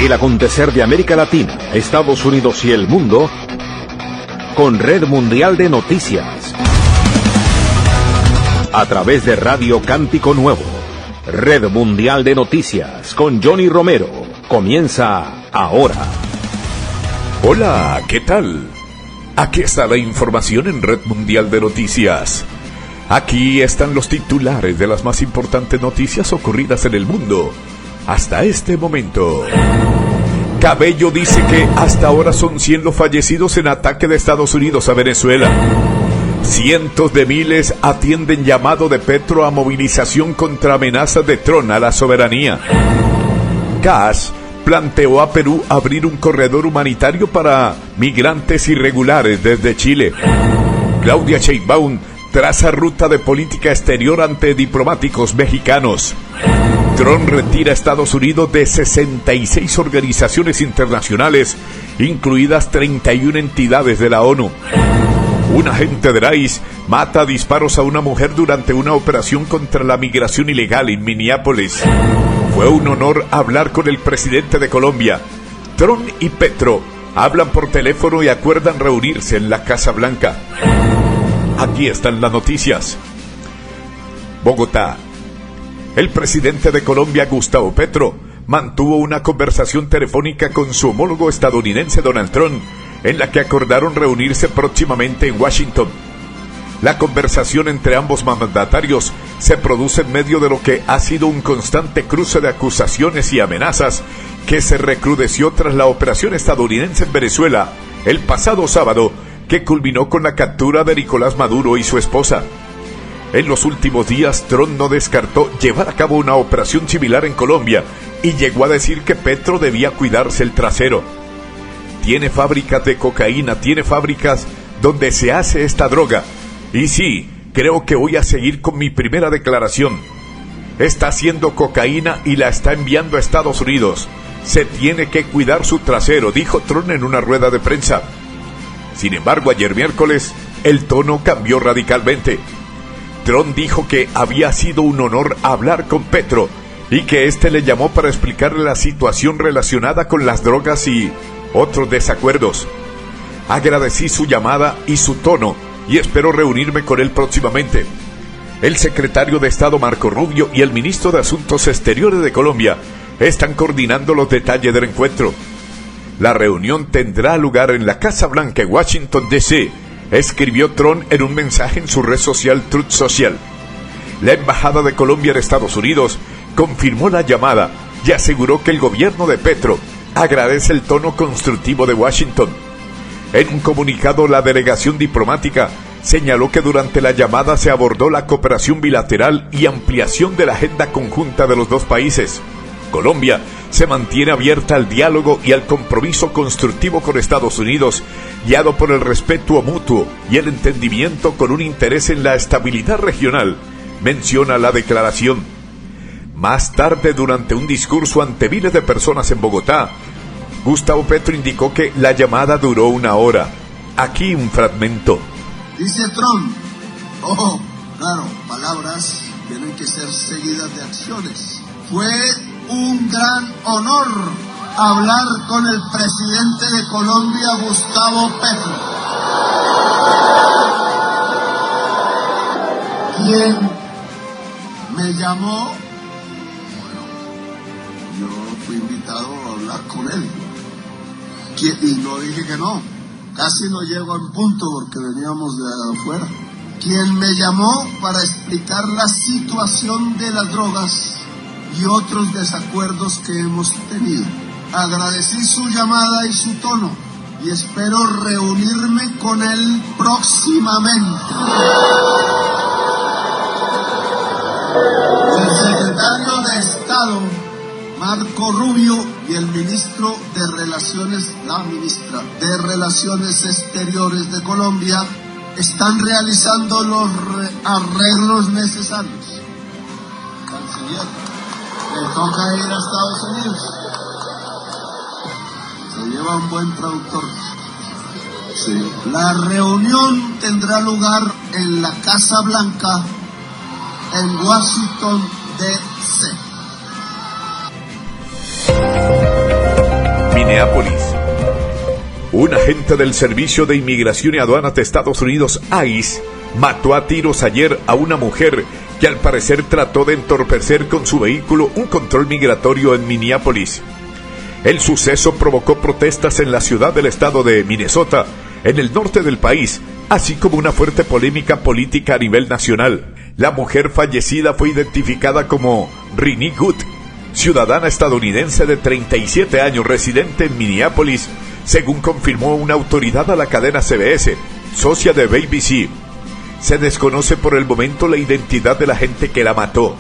El acontecer de América Latina, Estados Unidos y el mundo con Red Mundial de Noticias. A través de Radio Cántico Nuevo. Red Mundial de Noticias con Johnny Romero. Comienza ahora. Hola, ¿qué tal? Aquí está la información en Red Mundial de Noticias. Aquí están los titulares de las más importantes noticias ocurridas en el mundo hasta este momento. Cabello dice que hasta ahora son 100 los fallecidos en ataque de Estados Unidos a Venezuela. Cientos de miles atienden llamado de Petro a movilización contra amenazas de Trump a la soberanía. Kass planteó a Perú abrir un corredor humanitario para migrantes irregulares desde Chile. Claudia Sheinbaum traza ruta de política exterior ante diplomáticos mexicanos. Trump retira a Estados Unidos de 66 organizaciones internacionales, incluidas 31 entidades de la ONU. Un agente de ICE mata a disparos a una mujer durante una operación contra la migración ilegal en Minneapolis. Fue un honor hablar con el presidente de Colombia. Trump y Petro hablan por teléfono y acuerdan reunirse en la Casa Blanca. Aquí están las noticias. Bogotá. El presidente de Colombia, Gustavo Petro, mantuvo una conversación telefónica con su homólogo estadounidense Donald Trump, en la que acordaron reunirse próximamente en Washington. La conversación entre ambos mandatarios se produce en medio de lo que ha sido un constante cruce de acusaciones y amenazas que se recrudeció tras la operación estadounidense en Venezuela el pasado sábado, que culminó con la captura de Nicolás Maduro y su esposa. En los últimos días, Trump no descartó llevar a cabo una operación similar en Colombia y llegó a decir que Petro debía cuidarse el trasero. Tiene fábricas de cocaína, tiene fábricas donde se hace esta droga. Y sí, creo que voy a seguir con mi primera declaración. Está haciendo cocaína y la está enviando a Estados Unidos. Se tiene que cuidar su trasero, dijo Trump en una rueda de prensa. Sin embargo, ayer miércoles, el tono cambió radicalmente. Trump dijo que había sido un honor hablar con Petro y que éste le llamó para explicarle la situación relacionada con las drogas y otros desacuerdos. Agradecí su llamada y su tono y espero reunirme con él próximamente. El secretario de Estado Marco Rubio y el ministro de Asuntos Exteriores de Colombia están coordinando los detalles del encuentro. La reunión tendrá lugar en la Casa Blanca en Washington, D.C., escribió Trump en un mensaje en su red social Truth Social. La Embajada de Colombia en Estados Unidos confirmó la llamada y aseguró que el gobierno de Petro agradece el tono constructivo de Washington. En un comunicado, la delegación diplomática señaló que durante la llamada se abordó la cooperación bilateral y ampliación de la agenda conjunta de los dos países. Colombia se mantiene abierta al diálogo y al compromiso constructivo con Estados Unidos, guiado por el respeto mutuo y el entendimiento con un interés en la estabilidad regional, menciona la declaración. Más tarde, durante un discurso ante miles de personas en Bogotá, Gustavo Petro indicó que la llamada duró 1 hora. Aquí un fragmento. Dice Trump, claro, palabras tienen que ser seguidas de acciones. Fue un gran honor hablar con el presidente de Colombia, Gustavo Petro, quien me llamó. Yo fui invitado a hablar con él y no dije que no, casi no llego en punto porque veníamos de afuera. Quien me llamó para explicar la situación de las drogas y otros desacuerdos que hemos tenido. Agradecí su llamada y su tono y espero reunirme con él próximamente. El secretario de Estado Marco Rubio y el ministro de la ministra de Relaciones Exteriores de Colombia están realizando los arreglos necesarios. Canciller, le toca ir a Estados Unidos. Se lleva un buen traductor. Sí. La reunión tendrá lugar en la Casa Blanca en Washington, D.C. Minneapolis. Un agente del Servicio de Inmigración y Aduanas de Estados Unidos, ICE, mató a tiros ayer a una mujer que al parecer trató de entorpecer con su vehículo un control migratorio en Minneapolis. El suceso provocó protestas en la ciudad del estado de Minnesota, en el norte del país, así como una fuerte polémica política a nivel nacional. La mujer fallecida fue identificada como Rinnie Good, ciudadana estadounidense de 37 años residente en Minneapolis, según confirmó una autoridad a la cadena CBS, socia de ABC. Se desconoce por el momento la identidad de la gente que la mató.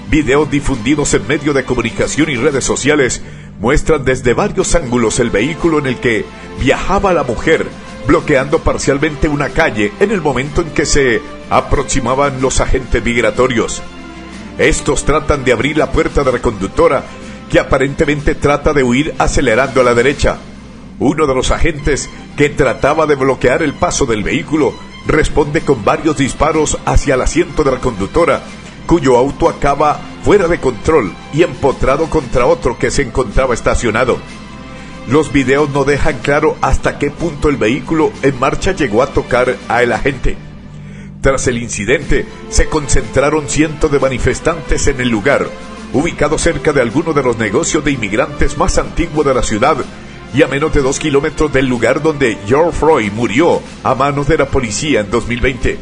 Videos difundidos en medios de comunicación y redes sociales muestran desde varios ángulos el vehículo en el que viajaba la mujer, bloqueando parcialmente una calle en el momento en que se aproximaban los agentes migratorios. Estos tratan de abrir la puerta de la conductora, que aparentemente trata de huir acelerando a la derecha. Uno de los agentes, que trataba de bloquear el paso del vehículo, responde con varios disparos hacia el asiento de la conductora, cuyo auto acaba fuera de control y empotrado contra otro que se encontraba estacionado. Los videos no dejan claro hasta qué punto el vehículo en marcha llegó a tocar al agente. Tras el incidente, se concentraron cientos de manifestantes en el lugar, ubicado cerca de algunos de los negocios de inmigrantes más antiguos de la ciudad y a menos de 2 kilómetros del lugar donde George Floyd murió a manos de la policía en 2020.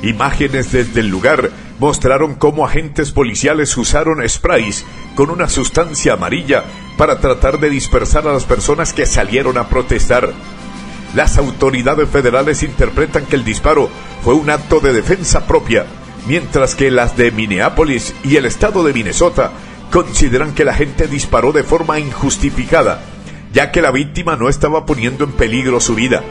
Imágenes desde el lugar mostraron cómo agentes policiales usaron sprays con una sustancia amarilla para tratar de dispersar a las personas que salieron a protestar. Las autoridades federales interpretan que el disparo fue un acto de defensa propia, mientras que las de Minneapolis y el estado de Minnesota consideran que la gente disparó de forma injustificada, ya que la víctima no estaba poniendo en peligro su vida.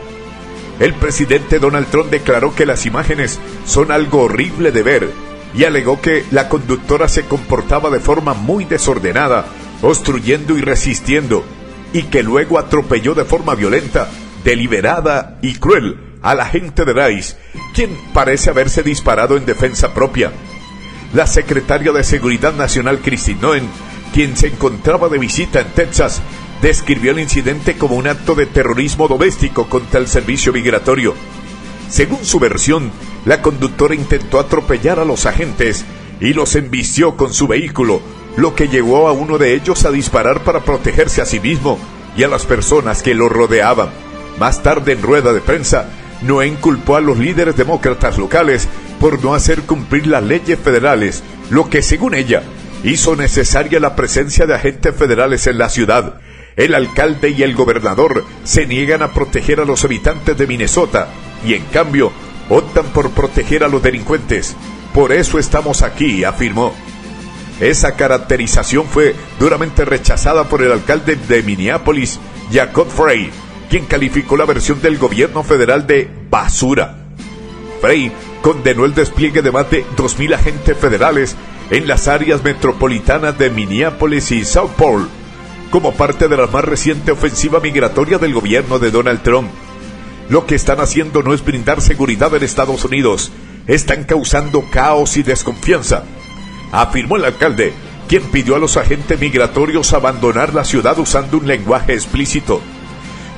El presidente Donald Trump declaró que las imágenes son algo horrible de ver y alegó que la conductora se comportaba de forma muy desordenada, obstruyendo y resistiendo, y que luego atropelló de forma violenta, deliberada y cruel al agente de ICE, quien parece haberse disparado en defensa propia. La secretaria de Seguridad Nacional, Kristi Noem, quien se encontraba de visita en Texas, describió el incidente como un acto de terrorismo doméstico contra el servicio migratorio. Según su versión, la conductora intentó atropellar a los agentes y los embistió con su vehículo, lo que llevó a uno de ellos a disparar para protegerse a sí mismo y a las personas que lo rodeaban. Más tarde, en rueda de prensa, Noem culpó a los líderes demócratas locales por no hacer cumplir las leyes federales, lo que, según ella, hizo necesaria la presencia de agentes federales en la ciudad. El alcalde y el gobernador se niegan a proteger a los habitantes de Minnesota y, en cambio, optan por proteger a los delincuentes. Por eso estamos aquí, afirmó. Esa caracterización fue duramente rechazada por el alcalde de Minneapolis, Jacob Frey, quien calificó la versión del gobierno federal de basura. Frey condenó el despliegue de más de 2,000 agentes federales en las áreas metropolitanas de Minneapolis y South Paul, como parte de la más reciente ofensiva migratoria del gobierno de Donald Trump. Lo que están haciendo no es brindar seguridad en Estados Unidos, están causando caos y desconfianza, afirmó el alcalde, quien pidió a los agentes migratorios abandonar la ciudad usando un lenguaje explícito.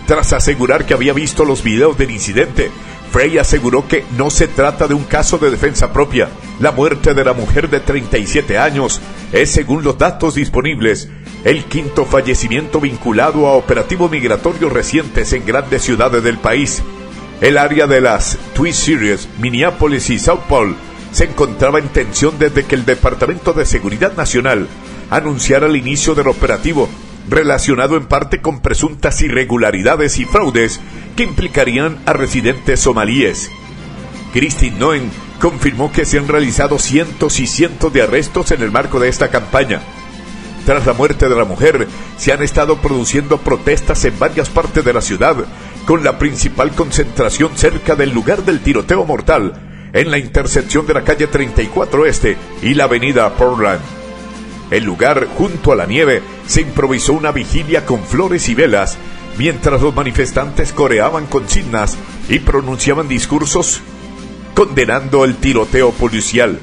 Tras asegurar que había visto los videos del incidente, Frey aseguró que no se trata de un caso de defensa propia. La muerte de la mujer de 37 años es, según los datos disponibles, el quinto fallecimiento vinculado a operativos migratorios recientes en grandes ciudades del país. El área de las Twin Cities, Minneapolis y South Paul se encontraba en tensión desde que el Departamento de Seguridad Nacional anunciara el inicio del operativo, relacionado en parte con presuntas irregularidades y fraudes que implicarían a residentes somalíes. Kristi Noem confirmó que se han realizado cientos y cientos de arrestos en el marco de esta campaña. Tras la muerte de la mujer, se han estado produciendo protestas en varias partes de la ciudad, con la principal concentración cerca del lugar del tiroteo mortal, en la intersección de la calle 34 Este y la avenida Portland. El lugar, junto a la nieve, se improvisó una vigilia con flores y velas, mientras los manifestantes coreaban consignas y pronunciaban discursos condenando el tiroteo policial.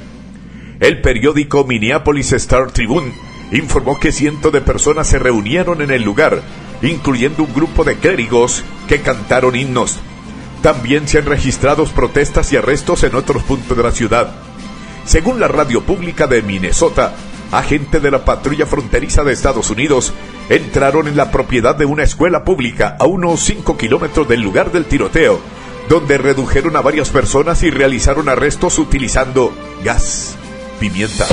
El periódico Minneapolis Star Tribune informó que cientos de personas se reunieron en el lugar incluyendo un grupo de clérigos que cantaron himnos. También se han registrado protestas y arrestos en otros puntos de la ciudad. Según la radio pública de Minnesota, agentes de la patrulla fronteriza de Estados Unidos entraron en la propiedad de una escuela pública a unos 5 kilómetros del lugar del tiroteo, donde redujeron a varias personas y realizaron arrestos utilizando gas pimienta.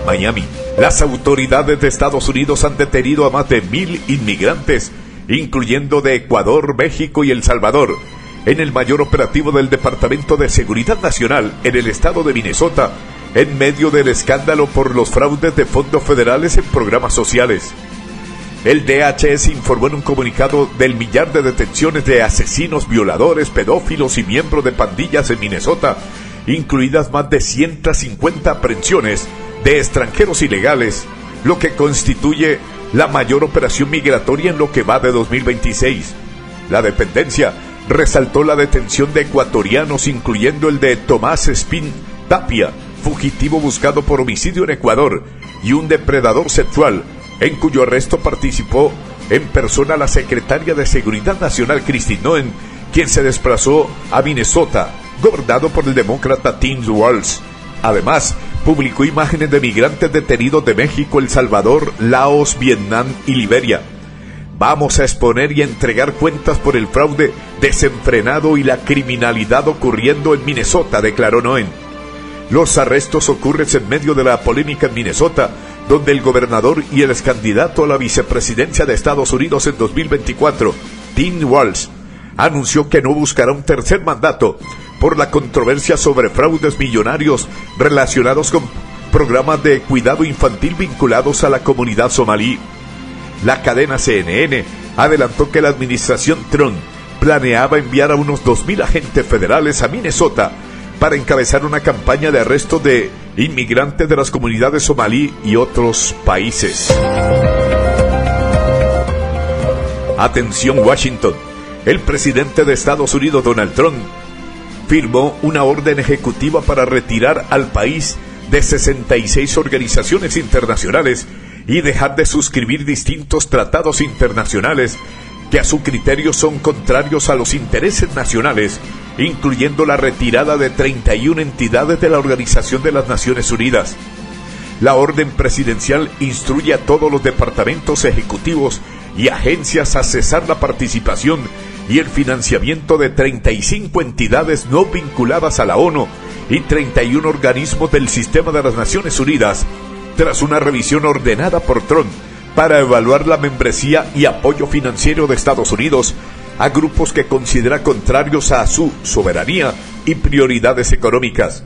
Miami. Las autoridades de Estados Unidos han detenido a más de 1,000 inmigrantes, incluyendo de Ecuador, México y El Salvador, en el mayor operativo del Departamento de Seguridad Nacional en el estado de Minnesota, en medio del escándalo por los fraudes de fondos federales en programas sociales. El DHS informó en un comunicado del millar de detenciones de asesinos, violadores, pedófilos y miembros de pandillas en Minnesota, incluidas más de 150 aprehensiones de extranjeros ilegales, lo que constituye la mayor operación migratoria en lo que va de 2026. La dependencia resaltó la detención de ecuatorianos, incluyendo el de Tomás Espín Tapia, fugitivo buscado por homicidio en Ecuador, y un depredador sexual, en cuyo arresto participó en persona la secretaria de Seguridad Nacional Kristi Noem, quien se desplazó a Minnesota, gobernado por el demócrata Tim Walz. Además, publicó imágenes de migrantes detenidos de México, El Salvador, Laos, Vietnam y Liberia. Vamos a exponer y entregar cuentas por el fraude desenfrenado y la criminalidad ocurriendo en Minnesota, declaró Noem. Los arrestos ocurren en medio de la polémica en Minnesota, donde el gobernador y el excandidato a la vicepresidencia de Estados Unidos en 2024, Tim Walz, anunció que no buscará un tercer mandato por la controversia sobre fraudes millonarios relacionados con programas de cuidado infantil vinculados a la comunidad somalí. La cadena CNN adelantó que la administración Trump planeaba enviar a unos 2,000 agentes federales a Minnesota para encabezar una campaña de arresto de inmigrantes de las comunidades somalí y otros países. Atención Washington. El presidente de Estados Unidos, Donald Trump, firmó una orden ejecutiva para retirar al país de 66 organizaciones internacionales y dejar de suscribir distintos tratados internacionales que a su criterio son contrarios a los intereses nacionales, incluyendo la retirada de 31 entidades de la Organización de las Naciones Unidas. La orden presidencial instruye a todos los departamentos ejecutivos y agencias a cesar la participación y el financiamiento de 35 entidades no vinculadas a la ONU y 31 organismos del sistema de las Naciones Unidas, tras una revisión ordenada por Trump para evaluar la membresía y apoyo financiero de Estados Unidos a grupos que considera contrarios a su soberanía y prioridades económicas.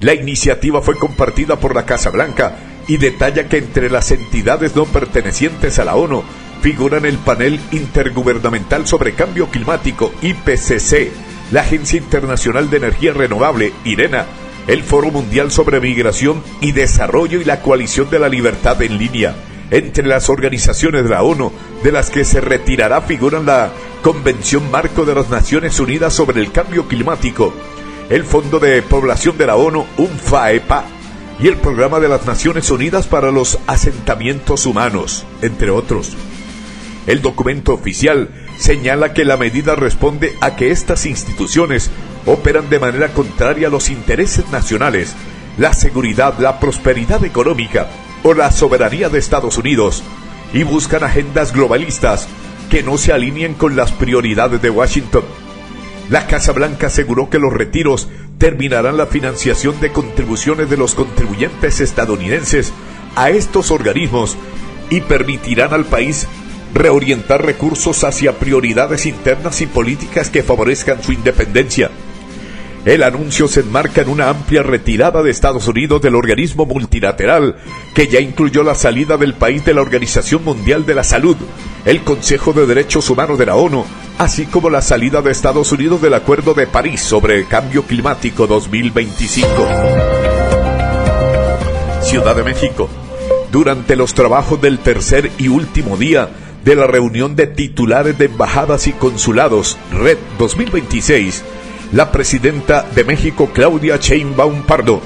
La iniciativa fue compartida por la Casa Blanca y detalla que entre las entidades no pertenecientes a la ONU figuran el Panel Intergubernamental sobre Cambio Climático, IPCC, la Agencia Internacional de Energía Renovable, IRENA, el Foro Mundial sobre Migración y Desarrollo y la Coalición de la Libertad en Línea. Entre las organizaciones de la ONU, de las que se retirará, figuran la Convención Marco de las Naciones Unidas sobre el Cambio Climático, el Fondo de Población de la ONU, UNFPA, y el Programa de las Naciones Unidas para los Asentamientos Humanos, entre otros. El documento oficial señala que la medida responde a que estas instituciones operan de manera contraria a los intereses nacionales, la seguridad, la prosperidad económica o la soberanía de Estados Unidos, y buscan agendas globalistas que no se alineen con las prioridades de Washington. La Casa Blanca aseguró que los retiros terminarán la financiación de contribuciones de los contribuyentes estadounidenses a estos organismos y permitirán al país reorientar recursos hacia prioridades internas y políticas que favorezcan su independencia. El anuncio se enmarca en una amplia retirada de Estados Unidos del organismo multilateral, que ya incluyó la salida del país de la Organización Mundial de la Salud, el Consejo de Derechos Humanos de la ONU, así como la salida de Estados Unidos del Acuerdo de París sobre el Cambio Climático 2025. Ciudad de México. Durante los trabajos del tercer y último día de la reunión de titulares de embajadas y consulados, Red 2026, la presidenta de México, Claudia Sheinbaum Pardo,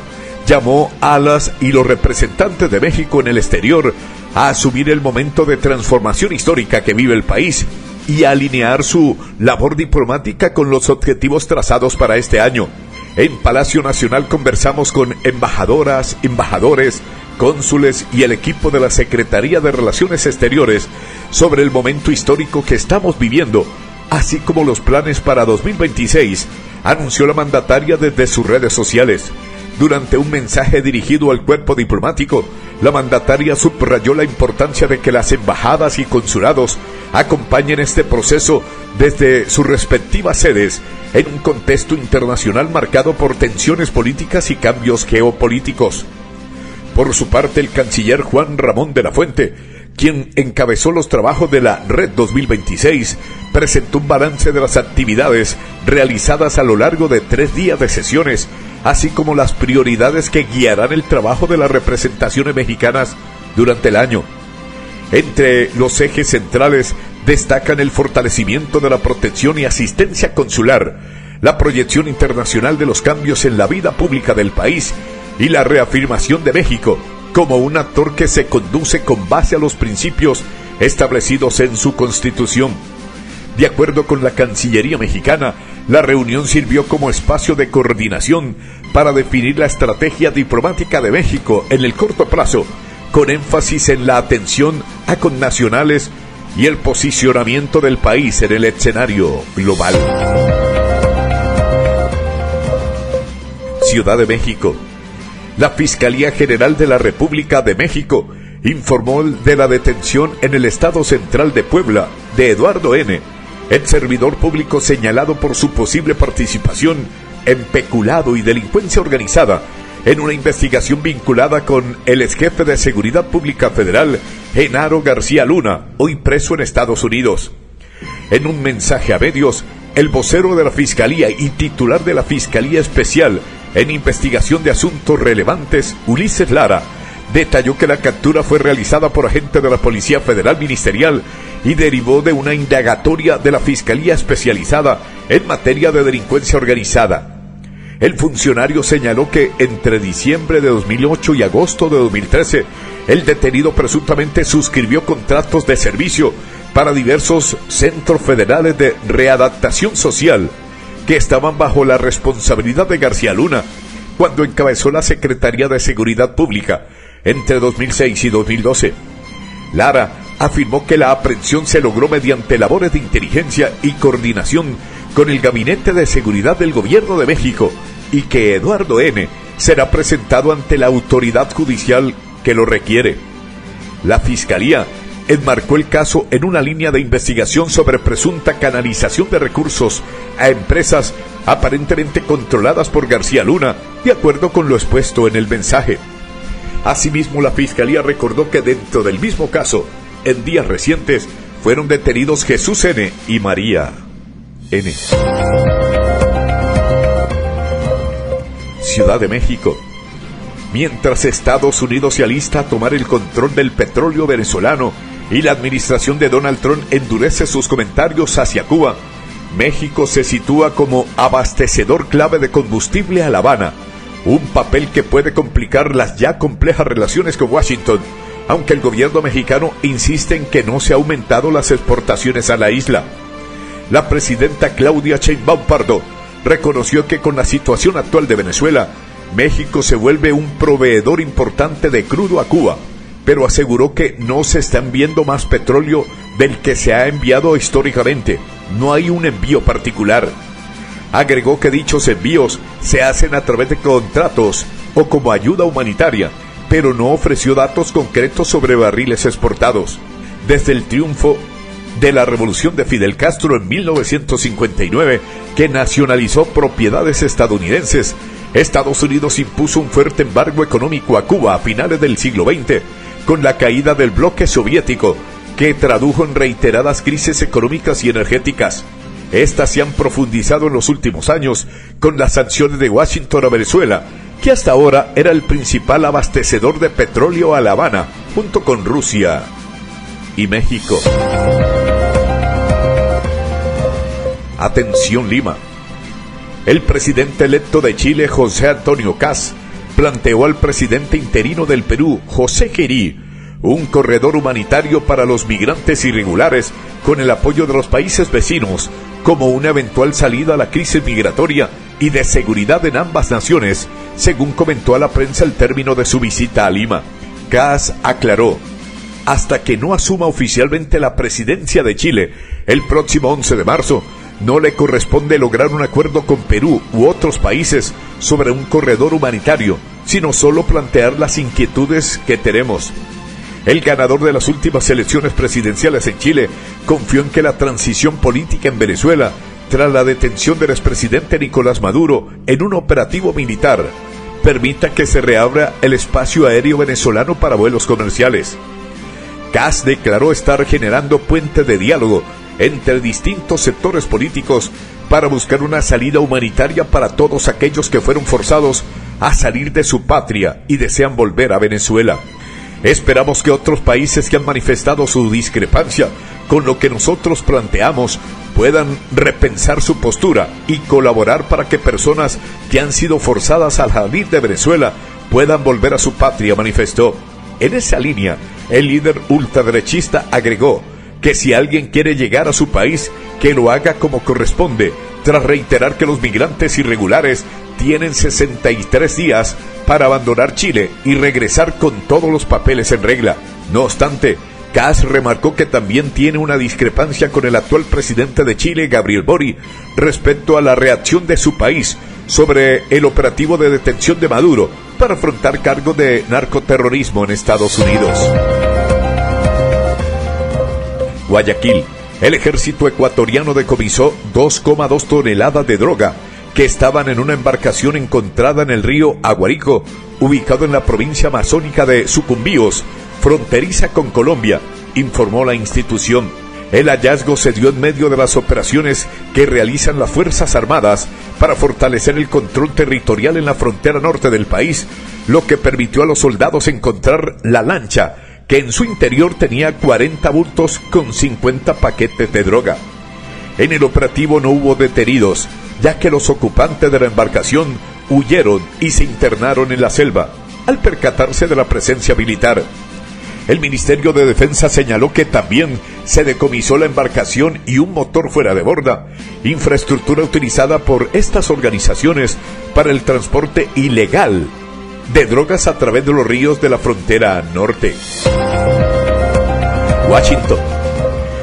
llamó a las y los representantes de México en el exterior a asumir el momento de transformación histórica que vive el país y a alinear su labor diplomática con los objetivos trazados para este año. En Palacio Nacional conversamos con embajadoras, embajadores, cónsules y el equipo de la Secretaría de Relaciones Exteriores sobre el momento histórico que estamos viviendo, así como los planes para 2026, anunció la mandataria desde sus redes sociales. Durante un mensaje dirigido al cuerpo diplomático, la mandataria subrayó la importancia de que las embajadas y consulados acompañen este proceso desde sus respectivas sedes en un contexto internacional marcado por tensiones políticas y cambios geopolíticos. Por su parte, el canciller Juan Ramón de la Fuente, quien encabezó los trabajos de la Red 2026, presentó un balance de las actividades realizadas a lo largo de 3 días de sesiones, así como las prioridades que guiarán el trabajo de las representaciones mexicanas durante el año. Entre los ejes centrales destacan el fortalecimiento de la protección y asistencia consular, la proyección internacional de los cambios en la vida pública del país y la reafirmación de México como un actor que se conduce con base a los principios establecidos en su Constitución. De acuerdo con la Cancillería mexicana, la reunión sirvió como espacio de coordinación para definir la estrategia diplomática de México en el corto plazo, con énfasis en la atención a connacionales y el posicionamiento del país en el escenario global. Ciudad de México. La Fiscalía General de la República de México informó de la detención en el Estado Central de Puebla de Eduardo N., el servidor público señalado por su posible participación en peculado y delincuencia organizada en una investigación vinculada con el exjefe de Seguridad Pública Federal, Genaro García Luna, hoy preso en Estados Unidos. En un mensaje a medios, el vocero de la Fiscalía y titular de la Fiscalía Especial en Investigación de Asuntos Relevantes, Ulises Lara, detalló que la captura fue realizada por agentes de la Policía Federal Ministerial y derivó de una indagatoria de la Fiscalía Especializada en materia de delincuencia organizada. El funcionario señaló que entre diciembre de 2008 y agosto de 2013, el detenido presuntamente suscribió contratos de servicio para diversos centros federales de readaptación social que estaban bajo la responsabilidad de García Luna cuando encabezó la Secretaría de Seguridad Pública entre 2006 y 2012. Lara afirmó que la aprehensión se logró mediante labores de inteligencia y coordinación con el Gabinete de Seguridad del Gobierno de México y que Eduardo N. será presentado ante la autoridad judicial que lo requiere. La Fiscalía enmarcó el caso en una línea de investigación sobre presunta canalización de recursos a empresas aparentemente controladas por García Luna, de acuerdo con lo expuesto en el mensaje. Asimismo, la Fiscalía recordó que dentro del mismo caso, en días recientes, fueron detenidos Jesús N. y María N. Ciudad de México. Mientras Estados Unidos se alista a tomar el control del petróleo venezolano y la administración de Donald Trump endurece sus comentarios hacia Cuba, México se sitúa como abastecedor clave de combustible a La Habana, un papel que puede complicar las ya complejas relaciones con Washington, aunque el gobierno mexicano insiste en que no se han aumentado las exportaciones a la isla. La presidenta Claudia Sheinbaum Pardo reconoció que con la situación actual de Venezuela, México se vuelve un proveedor importante de crudo a Cuba, pero aseguró que no se está enviando más petróleo del que se ha enviado históricamente. No hay un envío particular. Agregó que dichos envíos se hacen a través de contratos o como ayuda humanitaria, pero no ofreció datos concretos sobre barriles exportados. Desde el triunfo de la revolución de Fidel Castro en 1959, que nacionalizó propiedades estadounidenses, Estados Unidos impuso un fuerte embargo económico a Cuba a finales del siglo XX, con la caída del bloque soviético, que tradujo en reiteradas crisis económicas y energéticas. Estas se han profundizado en los últimos años con las sanciones de Washington a Venezuela, que hasta ahora era el principal abastecedor de petróleo a La Habana, junto con Rusia y México. Atención Lima. El presidente electo de Chile, José Antonio Kast, planteó al presidente interino del Perú, José Gerí, un corredor humanitario para los migrantes irregulares con el apoyo de los países vecinos como una eventual salida a la crisis migratoria y de seguridad en ambas naciones, según comentó a la prensa al término de su visita a Lima. Kast aclaró: hasta que no asuma oficialmente la presidencia de Chile el próximo 11 de marzo, no le corresponde lograr un acuerdo con Perú u otros países sobre un corredor humanitario, sino solo plantear las inquietudes que tenemos. El ganador de las últimas elecciones presidenciales en Chile confió en que la transición política en Venezuela, tras la detención del expresidente Nicolás Maduro en un operativo militar, permita que se reabra el espacio aéreo venezolano para vuelos comerciales. Kast declaró estar generando puentes de diálogo entre distintos sectores políticos para buscar una salida humanitaria para todos aquellos que fueron forzados a salir de su patria y desean volver a Venezuela. Esperamos que otros países que han manifestado su discrepancia con lo que nosotros planteamos puedan repensar su postura y colaborar para que personas que han sido forzadas a salir de Venezuela puedan volver a su patria, manifestó. En esa línea, el líder ultraderechista agregó que si alguien quiere llegar a su país, que lo haga como corresponde, tras reiterar que los migrantes irregulares tienen 63 días para abandonar Chile y regresar con todos los papeles en regla. No obstante, Kast remarcó que también tiene una discrepancia con el actual presidente de Chile, Gabriel Boric, respecto a la reacción de su país sobre el operativo de detención de Maduro para afrontar cargos de narcoterrorismo en Estados Unidos. Guayaquil. El ejército ecuatoriano decomisó 2,2 toneladas de droga que estaban en una embarcación encontrada en el río Aguarico, ubicado en la provincia amazónica de Sucumbíos, fronteriza con Colombia, informó la institución. El hallazgo se dio en medio de las operaciones que realizan las Fuerzas Armadas para fortalecer el control territorial en la frontera norte del país, lo que permitió a los soldados encontrar la lancha, que en su interior tenía 40 bultos con 50 paquetes de droga. En el operativo no hubo detenidos, ya que los ocupantes de la embarcación huyeron y se internaron en la selva, al percatarse de la presencia militar. El Ministerio de Defensa señaló que también se decomisó la embarcación y un motor fuera de borda, infraestructura utilizada por estas organizaciones para el transporte ilegal de drogas a través de los ríos de la frontera norte. Washington.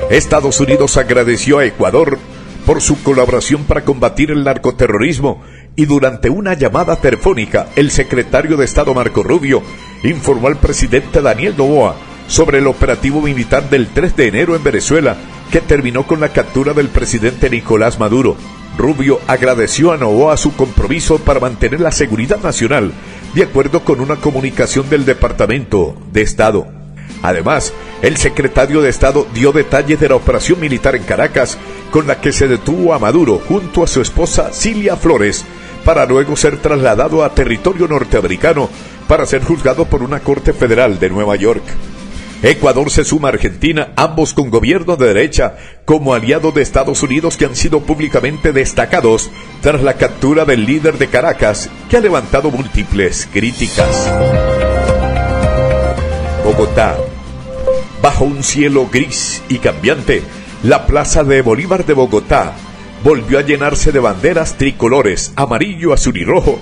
Estados Unidos agradeció a Ecuador por su colaboración para combatir el narcoterrorismo y durante una llamada telefónica, el secretario de Estado Marco Rubio informó al presidente Daniel Noboa sobre el operativo militar del 3 de enero en Venezuela, que terminó con la captura del presidente Nicolás Maduro. Rubio agradeció a Noboa su compromiso para mantener la seguridad nacional, de acuerdo con una comunicación del Departamento de Estado. Además, el secretario de Estado dio detalles de la operación militar en Caracas, con la que se detuvo a Maduro junto a su esposa Cilia Flores, para luego ser trasladado a territorio norteamericano para ser juzgado por una corte federal de Nueva York. Ecuador se suma a Argentina, ambos con gobierno de derecha, como aliados de Estados Unidos que han sido públicamente destacados tras la captura del líder de Caracas, que ha levantado múltiples críticas. Bogotá. Bajo un cielo gris y cambiante, la plaza de Bolívar de Bogotá volvió a llenarse de banderas tricolores, amarillo, azul y rojo,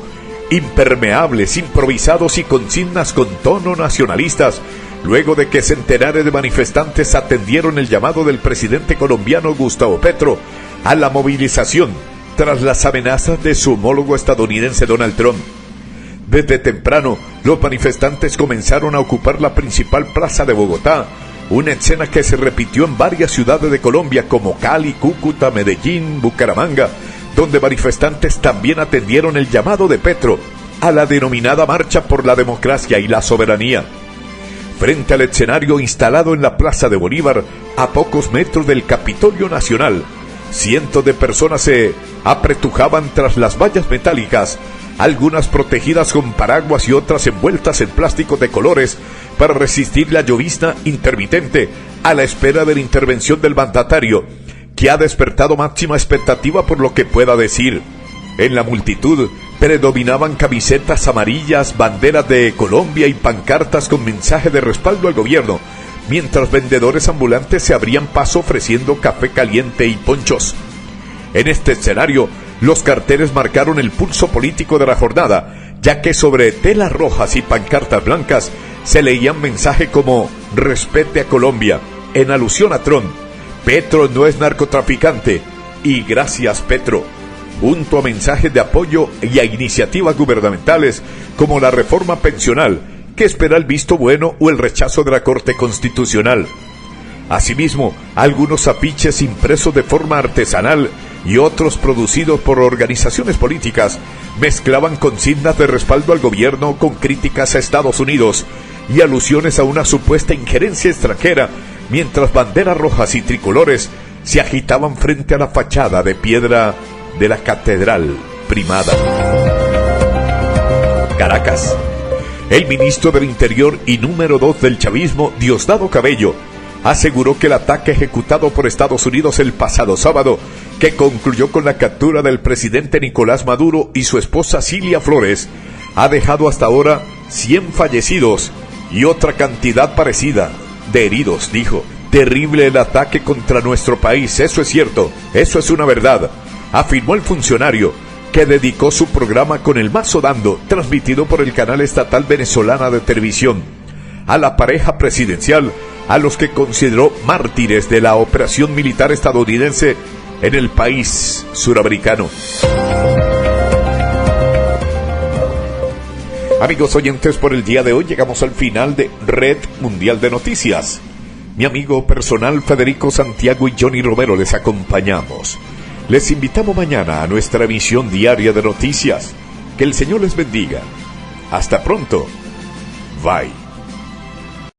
impermeables, improvisados y consignas con tono nacionalistas, luego de que centenares de manifestantes atendieron el llamado del presidente colombiano Gustavo Petro a la movilización tras las amenazas de su homólogo estadounidense Donald Trump. Desde temprano, los manifestantes comenzaron a ocupar la principal plaza de Bogotá, una escena que se repitió en varias ciudades de Colombia como Cali, Cúcuta, Medellín, Bucaramanga, donde manifestantes también atendieron el llamado de Petro a la denominada Marcha por la Democracia y la Soberanía. Frente al escenario instalado en la Plaza de Bolívar, a pocos metros del Capitolio Nacional, cientos de personas se apretujaban tras las vallas metálicas, algunas protegidas con paraguas y otras envueltas en plásticos de colores para resistir la llovizna intermitente a la espera de la intervención del mandatario, que ha despertado máxima expectativa por lo que pueda decir. En la multitud Predominaban camisetas amarillas, banderas de Colombia y pancartas con mensaje de respaldo al gobierno, mientras vendedores ambulantes se abrían paso ofreciendo café caliente y ponchos. En este escenario, los carteles marcaron el pulso político de la jornada, ya que sobre telas rojas y pancartas blancas se leían mensajes como «Respete a Colombia», en alusión a Trump, «Petro no es narcotraficante» y «Gracias Petro», junto a mensajes de apoyo y a iniciativas gubernamentales como la reforma pensional, que espera el visto bueno o el rechazo de la Corte Constitucional. Asimismo, algunos afiches impresos de forma artesanal y otros producidos por organizaciones políticas mezclaban consignas de respaldo al gobierno con críticas a Estados Unidos y alusiones a una supuesta injerencia extranjera, mientras banderas rojas y tricolores se agitaban frente a la fachada de piedra de la Catedral Primada. Caracas. El ministro del Interior y número 2 del chavismo, Diosdado Cabello, aseguró que el ataque ejecutado por Estados Unidos el pasado sábado, que concluyó con la captura del presidente Nicolás Maduro y su esposa Cilia Flores, ha dejado hasta ahora 100 fallecidos y otra cantidad parecida de heridos, dijo. Terrible el ataque contra nuestro país, eso es cierto, eso es una verdad, afirmó el funcionario, que dedicó su programa Con el Mazo Dando, transmitido por el canal estatal venezolana de televisión, a la pareja presidencial, a los que consideró mártires de la operación militar estadounidense en el país suramericano. Amigos oyentes, por el día de hoy llegamos al final de Red Mundial de Noticias. Mi amigo personal Federico Santiago y Johnny Romero les acompañamos. Les invitamos mañana a nuestra emisión diaria de noticias. Que el Señor les bendiga. Hasta pronto. Bye.